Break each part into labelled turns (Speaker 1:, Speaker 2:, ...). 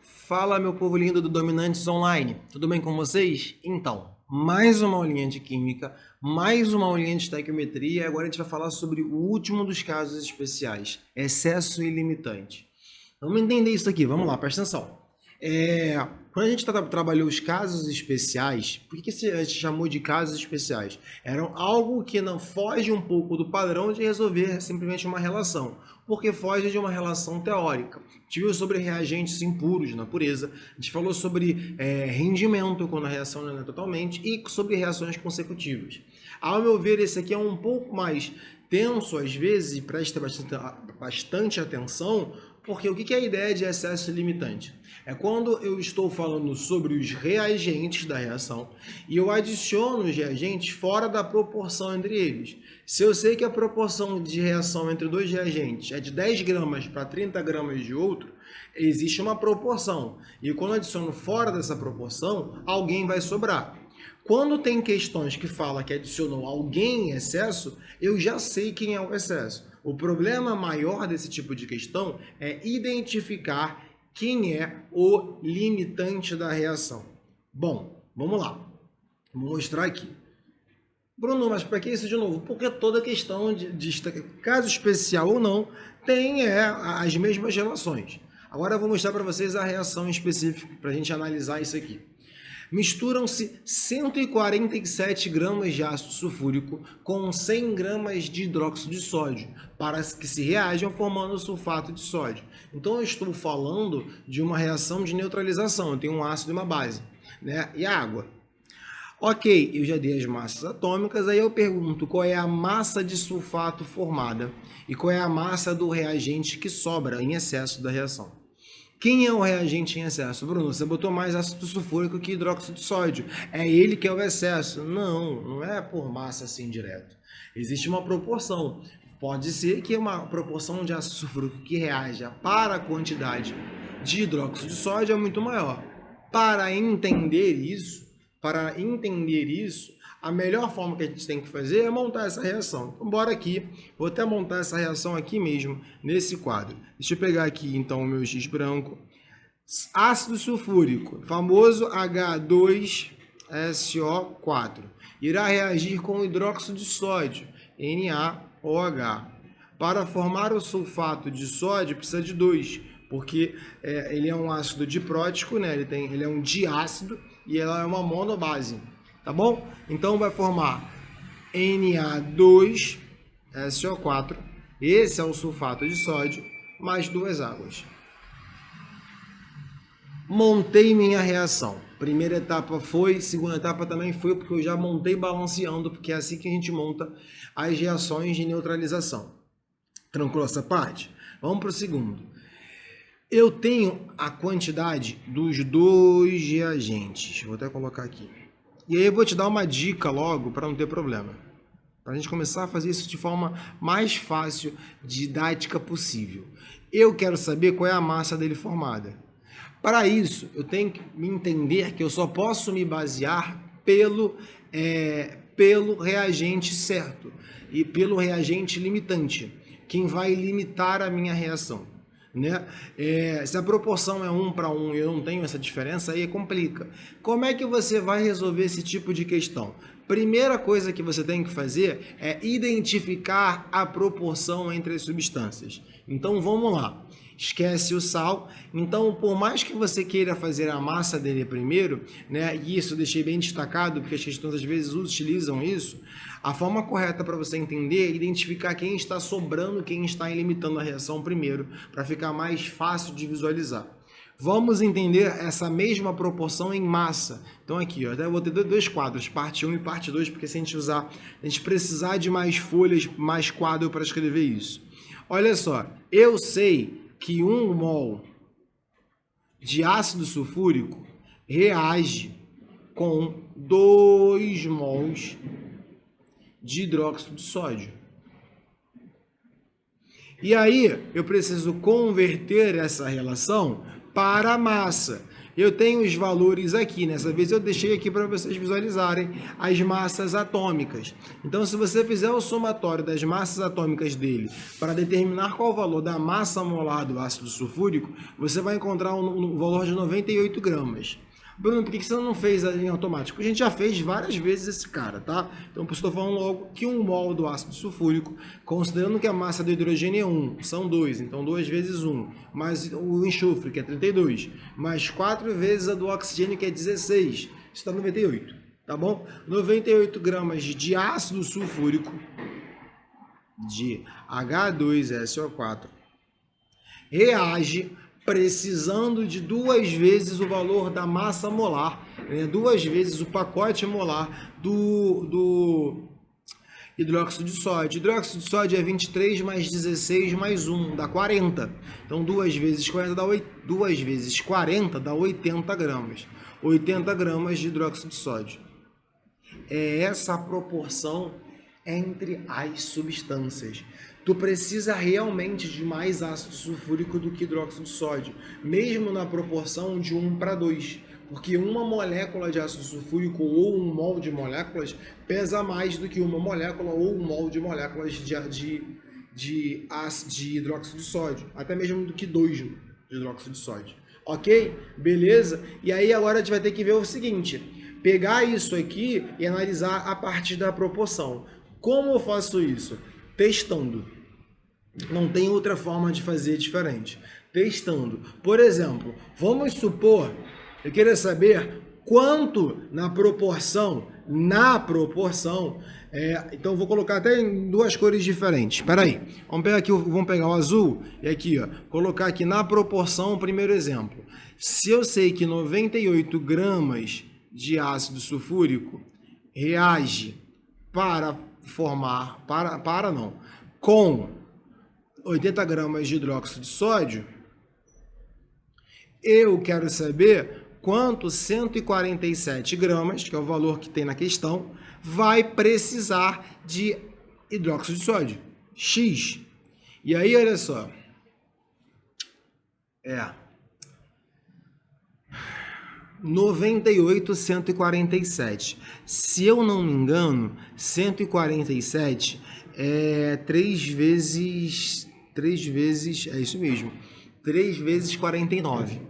Speaker 1: Fala, meu povo lindo do Dominantes Online, tudo bem com vocês? Então, mais uma aulinha de Química, mais uma aulinha de Estequiometria, e agora a gente vai falar sobre o último dos casos especiais, excesso ilimitante. Vamos entender isso aqui, vamos lá, presta atenção. Quando a gente trabalhou os casos especiais, por que a gente chamou de casos especiais? Eram algo que não foge um pouco do padrão de resolver simplesmente uma relação, porque foge de uma relação teórica. A gente viu sobre reagentes impuros na pureza, a gente falou sobre rendimento quando a reação não é totalmente e sobre reações consecutivas. Ao meu ver, esse aqui é um pouco mais tenso às vezes, e presta bastante atenção, porque o que é a ideia de excesso limitante? É quando eu estou falando sobre os reagentes da reação e eu adiciono os reagentes fora da proporção entre eles. Se eu sei que a proporção de reação entre dois reagentes é de 10 gramas para 30 gramas de outro, existe uma proporção. E quando eu adiciono fora dessa proporção, alguém vai sobrar. Quando tem questões que falam que adicionou alguém em excesso, eu já sei quem é o excesso. O problema maior desse tipo de questão é identificar quem é o limitante da reação. Bom, vamos lá. Vou mostrar aqui. Bruno, mas para que isso de novo? Porque toda questão de caso especial ou não tem as mesmas relações. Agora eu vou mostrar para vocês a reação específica para a gente analisar isso aqui. Misturam-se 147 gramas de ácido sulfúrico com 100 gramas de hidróxido de sódio para que se reajam formando sulfato de sódio. Então eu estou falando de uma reação de neutralização, eu tenho um ácido e uma base, né? E a água. Ok, eu já dei as massas atômicas, aí eu pergunto qual é a massa de sulfato formada e qual é a massa do reagente que sobra em excesso da reação. Quem é o reagente em excesso? Bruno, você botou mais ácido sulfúrico que hidróxido de sódio. É ele que é o excesso. Não, não é por massa assim direto. Existe uma proporção. Pode ser que uma proporção de ácido sulfúrico que reaja para a quantidade de hidróxido de sódio é muito maior. Para entender isso, a melhor forma que a gente tem que fazer é montar essa reação. Então, bora aqui. Vou até montar essa reação aqui mesmo, nesse quadro. Deixa eu pegar aqui, então, o meu X branco. Ácido sulfúrico, famoso H2SO4. Irá reagir com hidróxido de sódio, NaOH. Para formar o sulfato de sódio, precisa de 2, porque ele é um ácido diprótico, né? Ele é um diácido e ela é uma monobase. Tá bom? Então vai formar Na2SO4. Esse é o sulfato de sódio, mais 2 águas. Montei minha reação. Primeira etapa foi, segunda etapa também foi, porque eu já montei balanceando, porque é assim que a gente monta as reações de neutralização. Tranquilo essa parte? Vamos para o segundo. Eu tenho a quantidade dos dois reagentes. Vou até colocar aqui. E aí eu vou te dar uma dica logo para não ter problema. Para a gente começar a fazer isso de forma mais fácil, didática possível. Eu quero saber qual é a massa dele formada. Para isso, eu tenho que entender que eu só posso me basear pelo reagente certo e pelo reagente limitante, quem vai limitar a minha reação. Né? Se a proporção é 1 para 1 e eu não tenho essa diferença, aí complica. Como é que você vai resolver esse tipo de questão? Primeira coisa que você tem que fazer é identificar a proporção entre as substâncias. Então vamos lá. Esquece o sal. Então, por mais que você queira fazer a massa dele primeiro, né, e isso eu deixei bem destacado, porque as questões às vezes utilizam isso, a forma correta para você entender é identificar quem está sobrando, quem está limitando a reação primeiro, para ficar mais fácil de visualizar. Vamos entender essa mesma proporção em massa. Então aqui, ó, até vou ter dois quadros, parte 1 e parte 2, porque se a gente precisar de mais folhas, mais quadro para escrever isso. Olha só, eu sei que 1 mol de ácido sulfúrico reage com 2 mols de hidróxido de sódio. E aí, eu preciso converter essa relação para a massa. Eu tenho os valores aqui, nessa vez eu deixei aqui para vocês visualizarem as massas atômicas. Então, se você fizer o somatório das massas atômicas dele para determinar qual o valor da massa molar do ácido sulfúrico, você vai encontrar um valor de 98 gramas. Bruno, por que você não fez em automático? A gente já fez várias vezes esse cara, tá? Então, por isso estou falando logo que 1 mol do ácido sulfúrico, considerando que a massa do hidrogênio é 1, são 2, então 2 vezes 1, mais o enxofre, que é 32, mais 4 vezes a do oxigênio, que é 16, isso dá 98, tá bom? 98 gramas de ácido sulfúrico, de H2SO4, reage precisando de 2 vezes o valor da massa molar, 2 vezes o pacote molar do hidróxido de sódio. Hidróxido de sódio é 23 mais 16 mais 1, dá 40. Então 2 vezes 40 dá 2 vezes 40 dá 80 gramas. 80 gramas de hidróxido de sódio. É essa a proporção entre as substâncias. Tu precisa realmente de mais ácido sulfúrico do que hidróxido de sódio, mesmo na proporção de 1 para 2, porque uma molécula de ácido sulfúrico ou 1 mol de moléculas pesa mais do que uma molécula ou 1 mol de moléculas de hidróxido de sódio, até mesmo do que 2 de hidróxido de sódio. Ok? Beleza? E aí agora a gente vai ter que ver o seguinte, pegar isso aqui e analisar a partir da proporção. Como eu faço isso? Testando. Não tem outra forma de fazer diferente. Testando. Por exemplo, vamos supor, eu queria saber quanto na proporção, então vou colocar até em 2 cores diferentes. Espera aí, vamos pegar o azul e aqui, ó, colocar aqui na proporção o primeiro exemplo. Se eu sei que 98 gramas de ácido sulfúrico reage com 80 gramas de hidróxido de sódio, eu quero saber quanto 147 gramas, que é o valor que tem na questão, vai precisar de hidróxido de sódio, X. E aí, olha só, 98, 147. Se eu não me engano, 147 é 3 vezes, é isso mesmo, 3 vezes 49.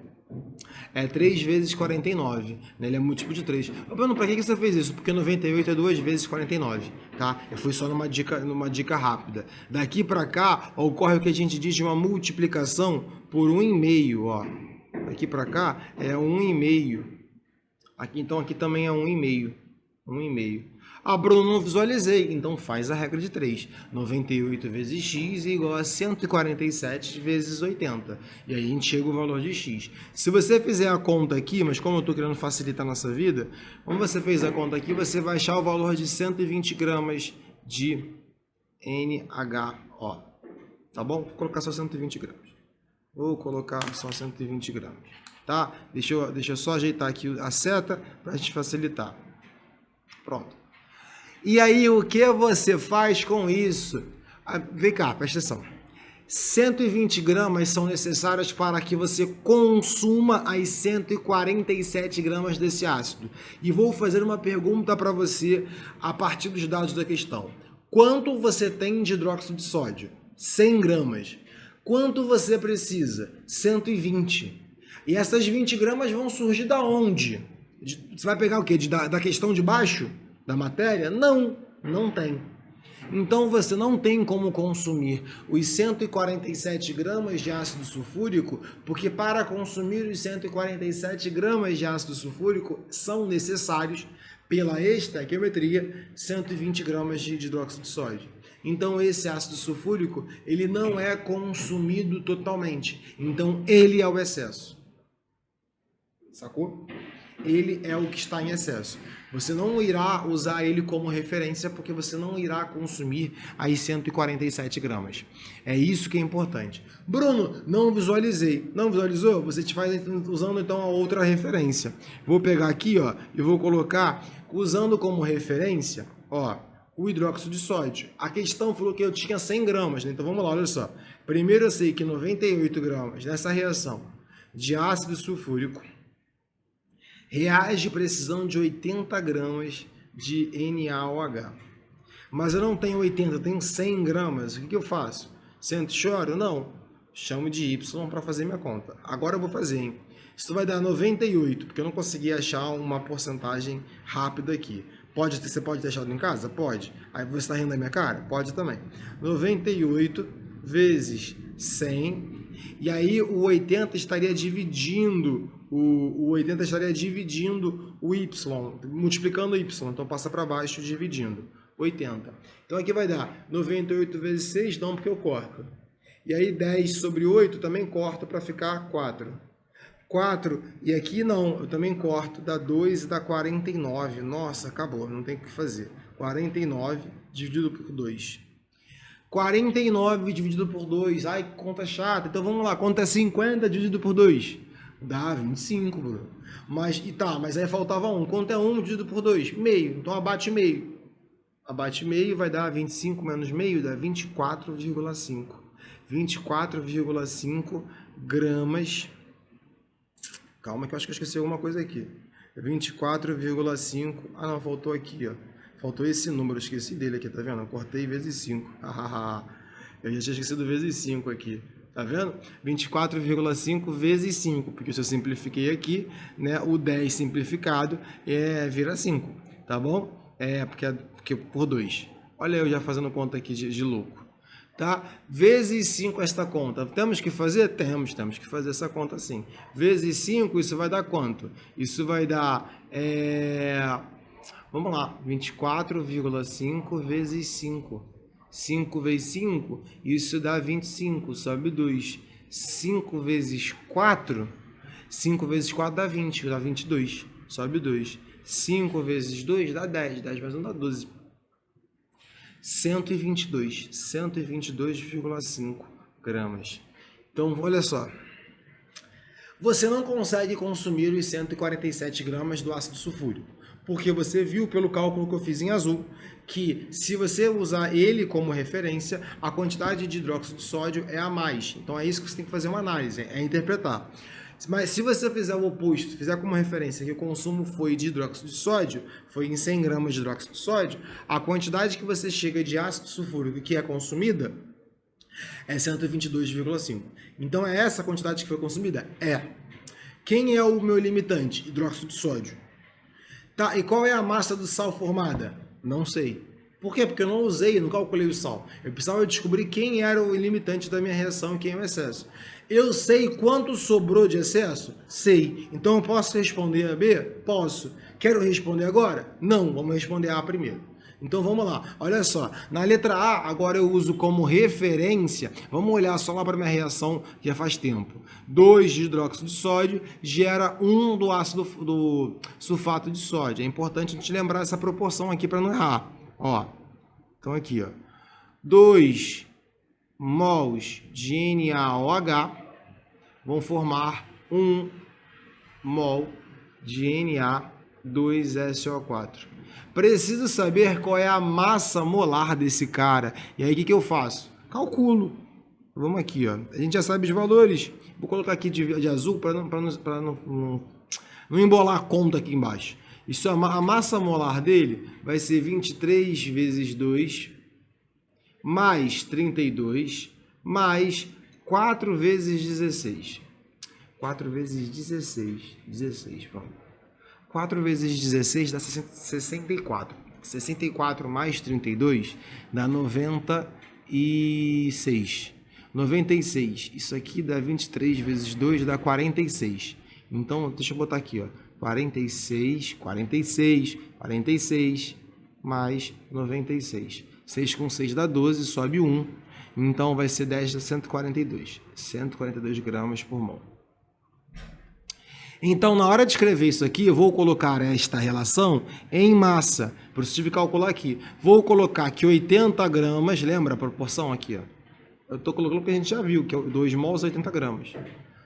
Speaker 1: É 3 vezes 49, né? Ele é múltiplo de 3. Bruno, para que você fez isso? Porque 98 é 2 vezes 49, tá? Eu fui só numa dica rápida. Daqui para cá, ocorre o que a gente diz de uma multiplicação por 1,5, ó. Daqui para cá é 1,5. Então aqui também é 1,5. 1,5. Ah, Bruno, não visualizei. Então faz a regra de 3. 98 vezes x é igual a 147 vezes 80. E aí a gente chega ao valor de x. Se você fizer a conta aqui, mas como eu estou querendo facilitar a nossa vida, como você fez a conta aqui, você vai achar o valor de 120 gramas de NHO. Tá bom? Vou colocar só 120 gramas. Vou colocar só 120 gramas. Tá? Deixa eu só ajeitar aqui a seta para a gente facilitar. Pronto. E aí, o que você faz com isso? Vem cá, presta atenção. 120 gramas são necessárias para que você consuma as 147 gramas desse ácido. E vou fazer uma pergunta para você a partir dos dados da questão. Quanto você tem de hidróxido de sódio? 100 gramas. Quanto você precisa? 120. E essas 20 gramas vão surgir da onde? Você vai pegar o quê? Da questão de baixo? Da matéria? Não, não tem. Então você não tem como consumir os 147 gramas de ácido sulfúrico, porque para consumir os 147 gramas de ácido sulfúrico são necessários, pela estequiometria, 120 gramas de hidróxido de sódio. Então esse ácido sulfúrico ele não é consumido totalmente, então ele é o excesso. Sacou? Ele é o que está em excesso. Você não irá usar ele como referência porque você não irá consumir as 147 gramas. É isso que é importante. Bruno, não visualizei. Não visualizou? Você te faz usando então a outra referência. Vou pegar aqui, ó, e vou colocar, usando como referência, ó, o hidróxido de sódio. A questão falou que eu tinha 100 gramas, né? Então vamos lá, olha só. Primeiro eu sei que 98 gramas nessa reação de ácido sulfúrico reage precisando de 80 gramas de NaOH. Mas eu não tenho 80, eu tenho 100 gramas. O que eu faço? Sento e choro? Não. Chamo de Y para fazer minha conta. Agora eu vou fazer, hein? Isso vai dar 98, porque eu não consegui achar uma porcentagem rápida aqui. Você pode ter achado em casa? Pode. Aí você está rindo da minha cara? Pode também. 98 vezes 100. E aí o 80 estaria dividindo o 80 estaria dividindo o Y, multiplicando o Y. Então passa para baixo dividindo 80. Então aqui vai dar 98 vezes 6, não, porque eu corto. E aí 10 sobre 8 também corto para ficar 4. 4, e aqui não, eu também corto, dá 2 e dá 49. Nossa, acabou, não tem o que fazer. 49 dividido por 2. 49 dividido por 2, ai que conta chata. Então vamos lá, quanto é 50 dividido por 2? Dá 25, Bruno. Mas aí faltava 1. Quanto é 1 dividido por 2? Meio, então abate meio. Abate meio vai dar 25 menos meio, dá 24,5. 24,5 gramas. Calma que eu acho que eu esqueci alguma coisa aqui. 24,5. Ah, não, faltou aqui, ó. Faltou esse número, eu esqueci dele aqui, tá vendo? Eu cortei vezes 5. Eu já tinha esquecido vezes 5 aqui. Tá vendo? 24,5 vezes 5. Porque se eu simplifiquei aqui, né, o 10 simplificado vira 5. Tá bom? Porque por 2. Olha eu já fazendo conta aqui de louco. Tá? Vezes 5 esta conta. Temos que fazer? Temos que fazer essa conta sim. Vezes 5, isso vai dar quanto? Isso vai dar, vamos lá, 24,5 vezes 5. 5 vezes 5, isso dá 25, sobe 2. 5 vezes 4, 5 vezes 4 dá 20, dá 22, sobe 2. 5 vezes 2 dá 10, 10 mais 1 dá 12. 122,5 gramas. Então, olha só. Você não consegue consumir os 147 gramas do ácido sulfúrico, porque você viu pelo cálculo que eu fiz em azul, que se você usar ele como referência, a quantidade de hidróxido de sódio é a mais. Então é isso que você tem que fazer uma análise, é interpretar. Mas se você fizer o oposto, fizer como referência que o consumo foi de hidróxido de sódio, foi em 100 gramas de hidróxido de sódio, a quantidade que você chega de ácido sulfúrico que é consumida é 122,5. Então é essa a quantidade que foi consumida? É. Quem é o meu limitante? Hidróxido de sódio. Tá, e qual é a massa do sal formada? Não sei. Por quê? Porque eu não usei, não calculei o sal. Eu precisava descobrir quem era o limitante da minha reação e quem é o excesso. Eu sei quanto sobrou de excesso? Sei. Então eu posso responder a B? Posso. Quero responder agora? Não, vamos responder A primeiro. Então vamos lá, olha só, na letra A agora eu uso como referência, vamos olhar só lá para minha reação que já faz tempo. 2 de hidróxido de sódio gera 1 do ácido do sulfato de sódio. É importante a gente lembrar essa proporção aqui para não errar. Ó, então aqui, ó, 2 mols de NaOH vão formar 1 mol de Na2SO4. Preciso saber qual é a massa molar desse cara. E aí o que eu faço? Calculo. Vamos aqui, ó. A gente já sabe os valores. Vou colocar aqui de azul para não embolar a conta aqui embaixo. Isso, a massa molar dele vai ser 23 vezes 2 mais 32 mais 4 vezes 16. 4 vezes 16. 16, pronto. 4 vezes 16 dá 64. 64 mais 32 dá 96. 96. Isso aqui dá 23 vezes 2 dá 46. Então, deixa eu botar aqui, ó. 46, 46, 46 mais 96. 6 com 6 dá 12, sobe 1. Então, vai ser 10 dá 142. 142 gramas por mol. Então, na hora de escrever isso aqui, eu vou colocar esta relação em massa. Por isso, tive que calcular aqui. Vou colocar que 80 gramas, lembra a proporção aqui, ó? Eu estou colocando o que a gente já viu, que é 2 mols, 80 gramas.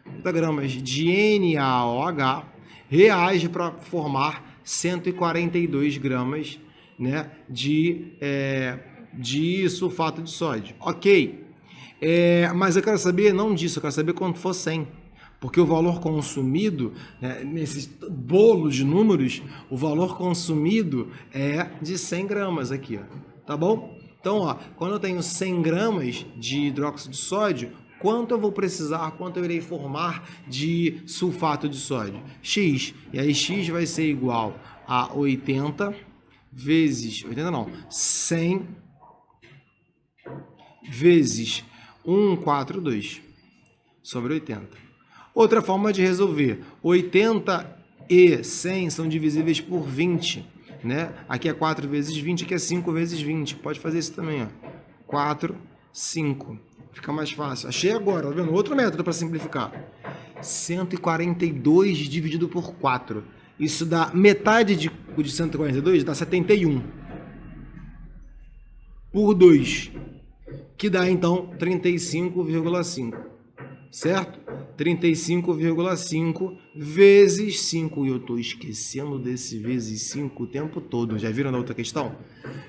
Speaker 1: 80 gramas de NaOH reage para formar 142 gramas, né, de sulfato de sódio. Ok. Mas eu quero saber, não disso, eu quero saber quanto for 100. Porque o valor consumido, né, nesse bolo de números, o valor consumido é de 100 gramas aqui, ó, tá bom? Então, ó, quando eu tenho 100 gramas de hidróxido de sódio, quanto eu vou precisar, quanto eu irei formar de sulfato de sódio? X. E aí X vai ser igual a 80 vezes, 80 não, 100 vezes 142 sobre 80. Outra forma de resolver, 80 e 100 são divisíveis por 20, né? Aqui é 4 vezes 20, aqui é 5 vezes 20. Pode fazer isso também, ó. 4, 5. Fica mais fácil. Achei agora, tá vendo? Outro método para simplificar. 142 dividido por 4. Isso dá metade de 142, dá 71. Por 2, que dá então 35,5. Certo? 35,5 vezes 5. E eu estou esquecendo desse vezes 5 o tempo todo. Já viram na outra questão?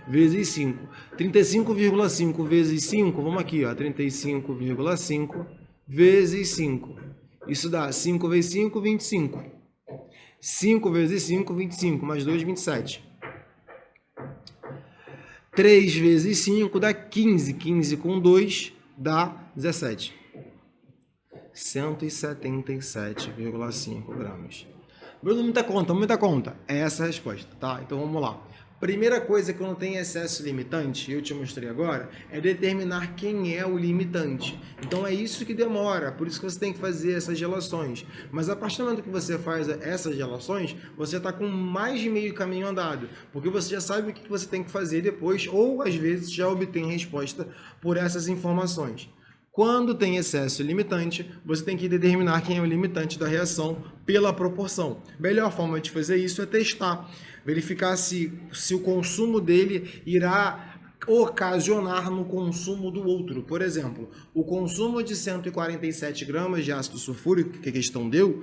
Speaker 1: Vezes 5. 35,5 vezes 5, vamos aqui, ó. 35,5 vezes 5. Isso dá 5 vezes 5, 25. 5 vezes 5, 25. Mais 2, 27. 3 vezes 5 dá 15. 15 com 2 dá 17. 177,5 gramas. Bruno, muita conta, muita conta. É essa a resposta, tá? Então vamos lá. Primeira coisa que não tem excesso limitante, eu te mostrei agora, é determinar quem é o limitante. Então é isso que demora, por isso que você tem que fazer essas relações. Mas a partir do momento que você faz essas relações, você está com mais de meio caminho andado, porque você já sabe o que você tem que fazer depois, ou às vezes já obtém resposta por essas informações. Quando tem excesso limitante, você tem que determinar quem é o limitante da reação pela proporção. A melhor forma de fazer isso é testar, verificar se o consumo dele irá ocasionar no consumo do outro. Por exemplo, o consumo de 147 gramas de ácido sulfúrico, que a questão deu,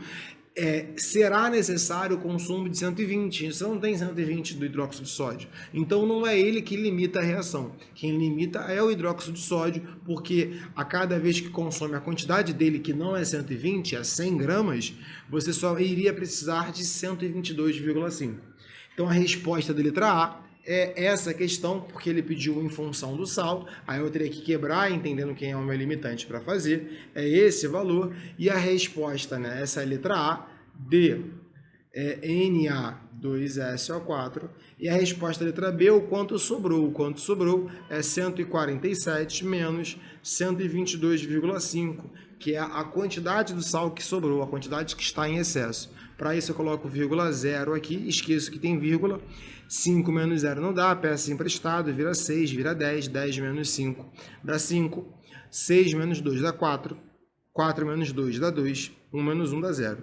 Speaker 1: será necessário o consumo de 120. Você não tem 120 do hidróxido de sódio. Então não é ele que limita a reação. Quem limita é o hidróxido de sódio, porque a cada vez que consome a quantidade dele, que não é 120, é 100 gramas, você só iria precisar de 122,5. Então a resposta da letra A é essa questão, porque ele pediu em função do sal, aí eu teria que quebrar, entendendo quem é o meu limitante para fazer, é esse valor, e a resposta, né, essa é a letra A, D, Na2SO4, e a resposta da letra B, o quanto sobrou. O quanto sobrou é 147 menos 122,5, que é a quantidade do sal que sobrou, a quantidade que está em excesso. Para isso eu coloco vírgula 0 aqui, esqueço que tem vírgula, 5 menos 0 não dá, peça emprestado, vira 6, vira 10, 10 menos 5 dá 5, 6 menos 2 dá 4, 4 menos 2 dá 2, 1 menos 1 dá 0.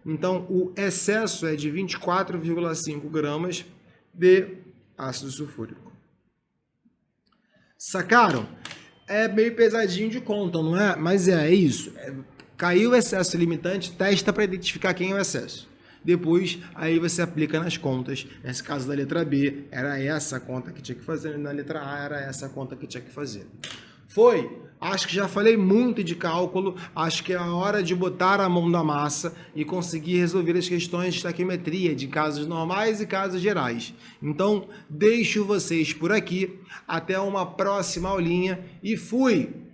Speaker 1: Então, o excesso é de 24,5 gramas de ácido sulfúrico. Sacaram? É meio pesadinho de conta, não é? Mas é isso. Caiu o excesso limitante, testa para identificar quem é o excesso. Depois, aí você aplica nas contas. Nesse caso da letra B, era essa a conta que tinha que fazer. Na letra A, era essa a conta que tinha que fazer. Foi? Acho que já falei muito de cálculo. Acho que é a hora de botar a mão na massa e conseguir resolver as questões de estaquiometria, de casos normais e casos gerais. Então, deixo vocês por aqui. Até uma próxima aulinha e fui!